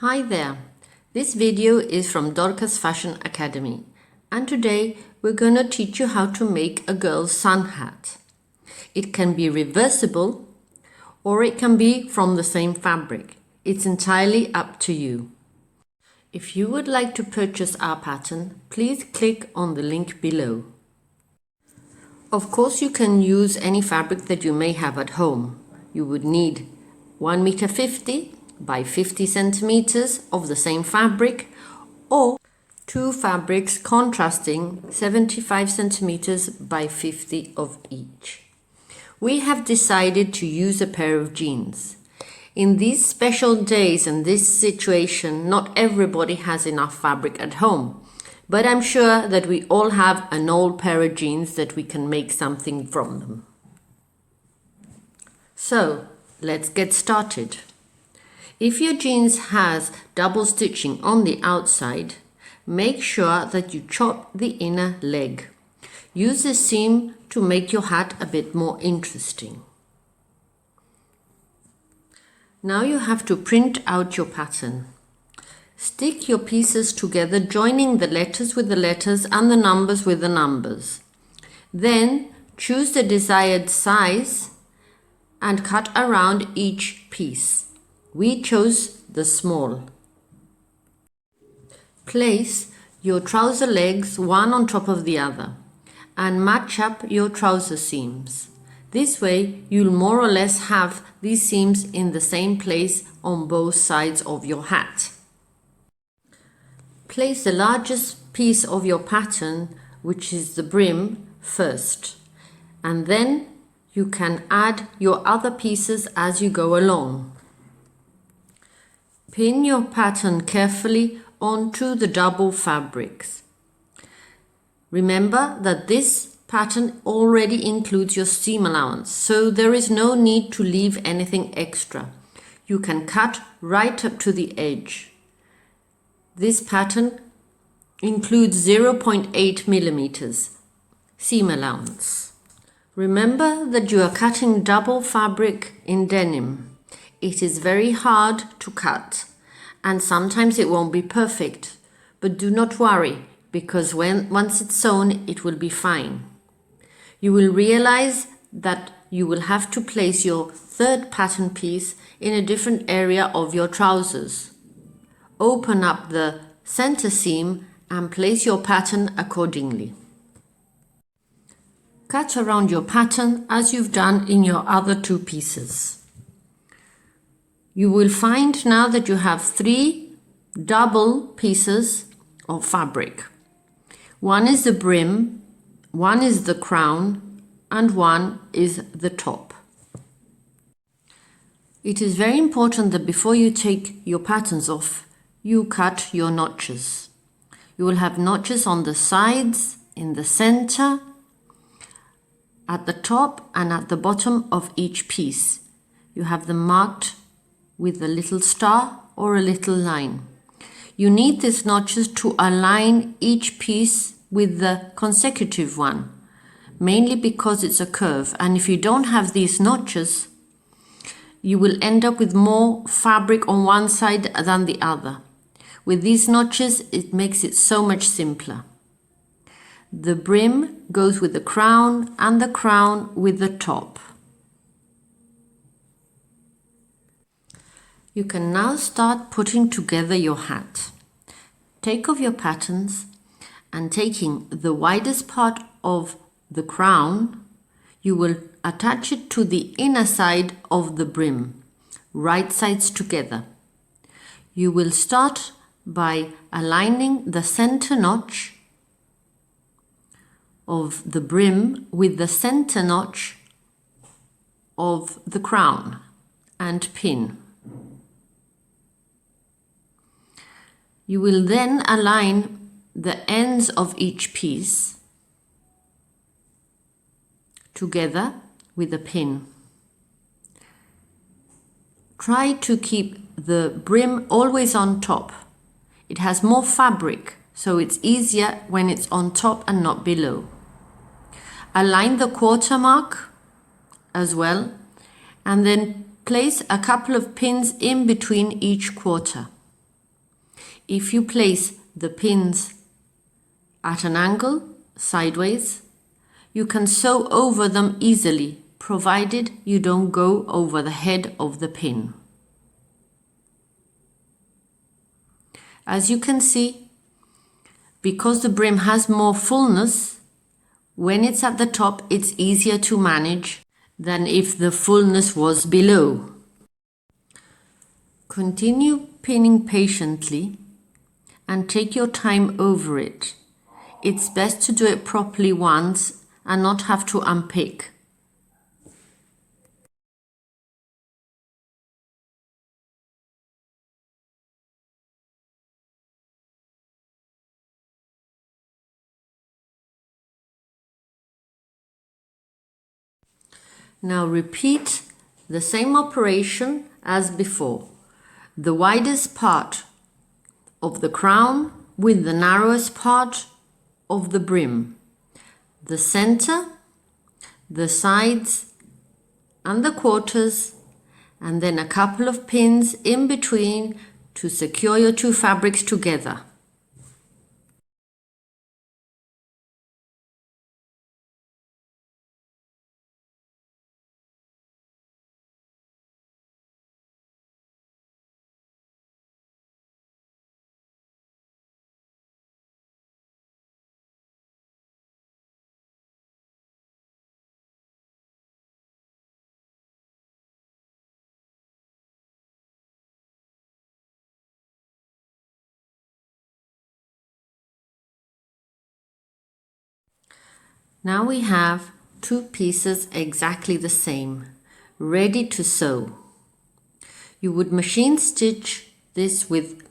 Hi there, this video is from Dorcas Fashion Academy and today we're going to teach you how to make a girl's sun hat. It can be reversible or it can be from the same fabric. It's entirely up to you. If you would like to purchase our pattern, please click on the link below. Of course, you can use any fabric that you may have at home. You would need 1.50 m by 50 centimeters of the same fabric, or two fabrics contrasting 75 centimeters by 50 of each. We have decided to use a pair of jeans. In these special days and this situation, not everybody has enough fabric at home, but I'm sure that we all have an old pair of jeans that we can make something from them. So, let's get started. If your jeans has double stitching on the outside, make sure that you chop the inner leg. Use the seam to make your hat a bit more interesting. Now you have to print out your pattern. Stick your pieces together, joining the letters with the letters and the numbers with the numbers. Then choose the desired size and cut around each piece. We chose the small. Place your trouser legs one on top of the other and match up your trouser seams. This way you'll more or less have these seams in the same place on both sides of your hat. Place the largest piece of your pattern, which is the brim, first, and then you can add your other pieces as you go along. Pin your pattern carefully onto the double fabrics. Remember that this pattern already includes your seam allowance, so there is no need to leave anything extra. You can cut right up to the edge. This pattern includes 0.8 millimeters seam allowance. Remember that you are cutting double fabric in denim. It is very hard to cut and sometimes it won't be perfect, but do not worry because once it's sewn it will be fine. You will realize that you will have to place your third pattern piece in a different area of your trousers. Open up the center seam and place your pattern accordingly. Cut around your pattern as you've done in your other two pieces. You will find now that you have three double pieces of fabric. One is the brim, one is the crown, and one is the top. It is very important that before you take your patterns off, you cut your notches. You will have notches on the sides, in the center, at the top and at the bottom of each piece. You have them marked with a little star or a little line. You need these notches to align each piece with the consecutive one, mainly because it's a curve, and if you don't have these notches, you will end up with more fabric on one side than the other. With these notches, it makes it so much simpler. The brim goes with the crown and the crown with the top. You can now start putting together your hat. Take off your patterns and taking the widest part of the crown, you will attach it to the inner side of the brim, right sides together. You will start by aligning the center notch of the brim with the center notch of the crown and pin. You will then align the ends of each piece together with a pin. Try to keep the brim always on top. It has more fabric, so it's easier when it's on top and not below. Align the quarter mark as well, and then place a couple of pins in between each quarter. If you place the pins at an angle, sideways, you can sew over them easily, provided you don't go over the head of the pin. As you can see, because the brim has more fullness, when it's at the top, it's easier to manage than if the fullness was below. Continue pinning patiently and take your time over it. It's best to do it properly once and not have to unpick. Now repeat the same operation as before. The widest part of the crown with the narrowest part of the brim, the center, the sides and the quarters, and then a couple of pins in between to secure your two fabrics together. Now we have two pieces exactly the same, ready to sew. You would machine stitch this with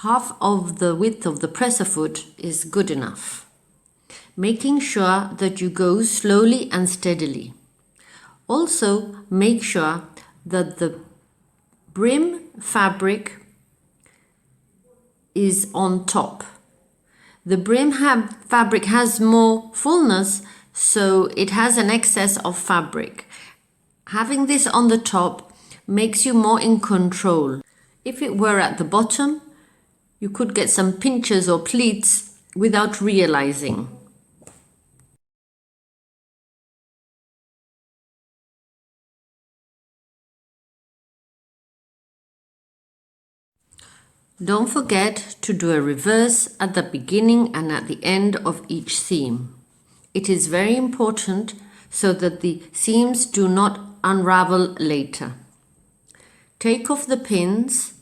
half of the width of the presser foot is good enough, making sure that you go slowly and steadily. Also, make sure that the brim fabric is on top. The brim fabric has more fullness, so it has an excess of fabric. Having this on the top makes you more in control. If it were at the bottom, you could get some pinches or pleats without realizing. Don't forget to do a reverse at the beginning and at the end of each seam. It is very important so that the seams do not unravel later. Take off the pins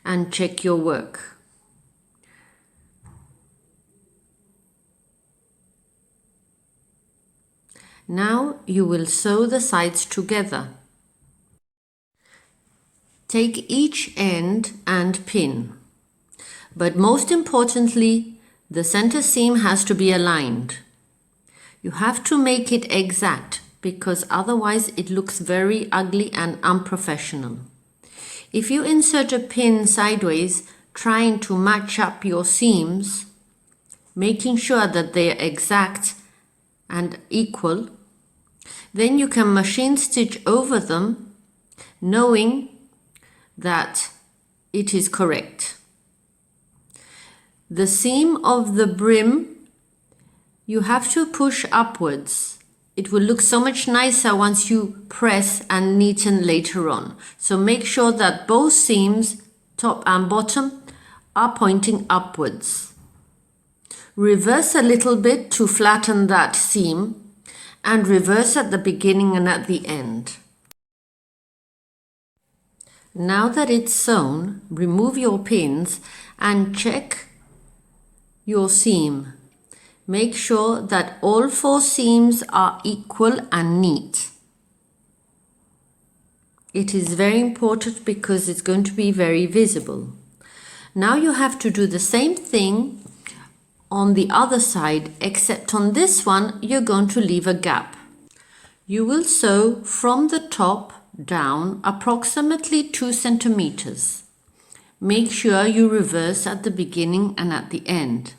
and check your work. Now you will sew the sides together. Take each end and pin. But most importantly, the center seam has to be aligned. You have to make it exact because otherwise it looks very ugly and unprofessional. If you insert a pin sideways, trying to match up your seams, making sure that they are exact and equal, then you can machine stitch over them, knowing that it is correct. The seam of the brim, you have to push upwards. It will look so much nicer once you press and neaten later on. So make sure that both seams, top and bottom, are pointing upwards. Reverse a little bit to flatten that seam and reverse at the beginning and at the end. Now that it's sewn, remove your pins and check your seam. Make sure that all 4 seams are equal and neat. It is very important because it's going to be very visible. Now you have to do the same thing on the other side, except on this one you're going to leave a gap. You will sew from the top down approximately 2 centimeters. Make sure you reverse at the beginning and at the end.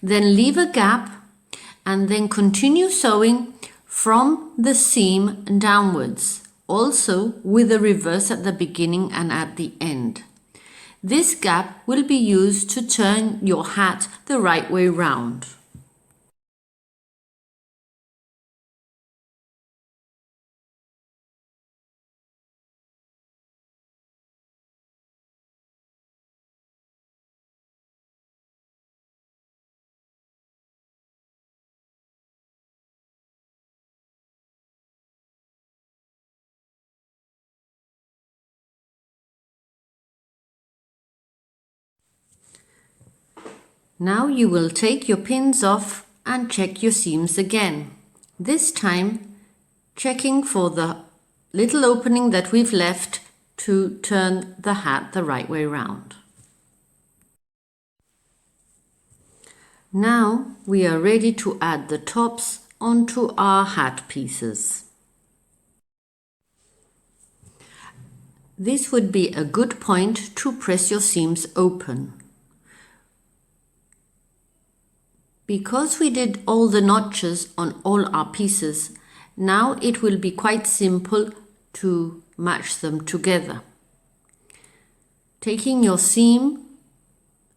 Then leave a gap and then continue sewing from the seam downwards, also with a reverse at the beginning and at the end. This gap will be used to turn your hat the right way round. Now you will take your pins off and check your seams again. This time, checking for the little opening that we've left to turn the hat the right way round. Now we are ready to add the tops onto our hat pieces. This would be a good point to press your seams open. Because we did all the notches on all our pieces, now it will be quite simple to match them together. Taking your seam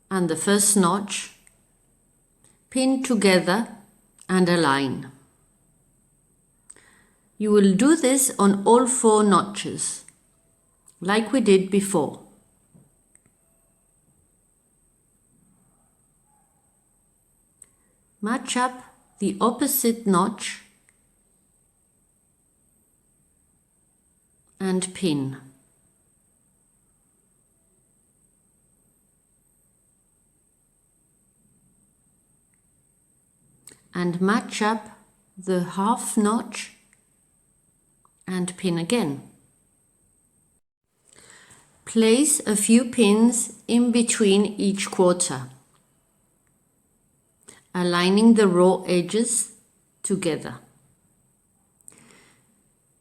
and the first notch, pin together and align. You will do this on all 4 notches, like we did before. Match up the opposite notch and pin. And match up the half notch and pin again. Place a few pins in between each quarter, aligning the raw edges together.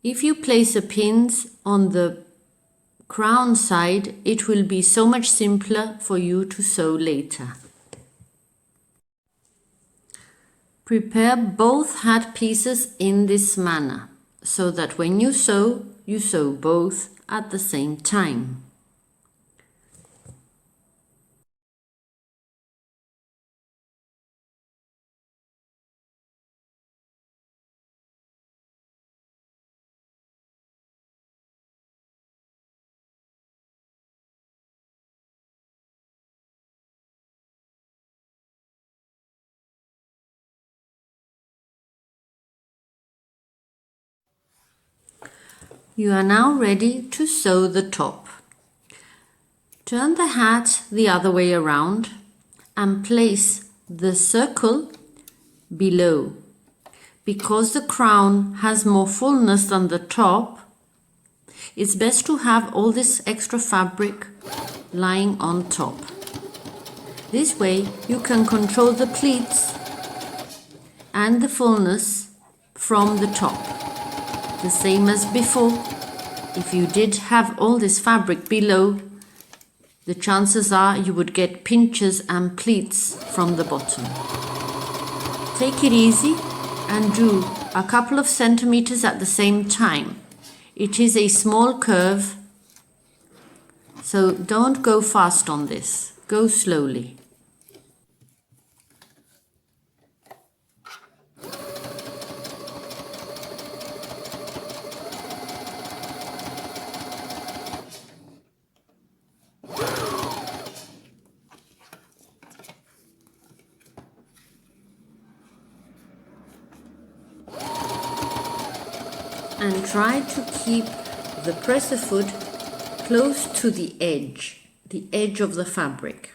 If you place the pins on the crown side, it will be so much simpler for you to sew later. Prepare both hat pieces in this manner, so that when you sew both at the same time. You are now ready to sew the top. Turn the hat the other way around and place the circle below. Because the crown has more fullness than the top, it's best to have all this extra fabric lying on top. This way you can control the pleats and the fullness from the top. The same as before, if you did have all this fabric below, the chances are you would get pinches and pleats from the bottom. Take it easy and do a couple of centimeters at the same time. It is a small curve, so don't go fast on this. Go slowly. And try to keep the presser foot close to the edge of the fabric.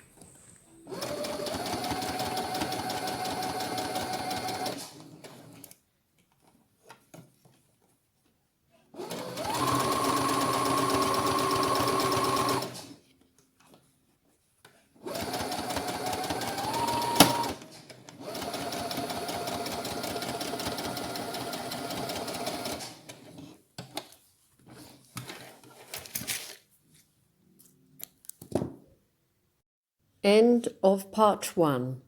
End of part 1.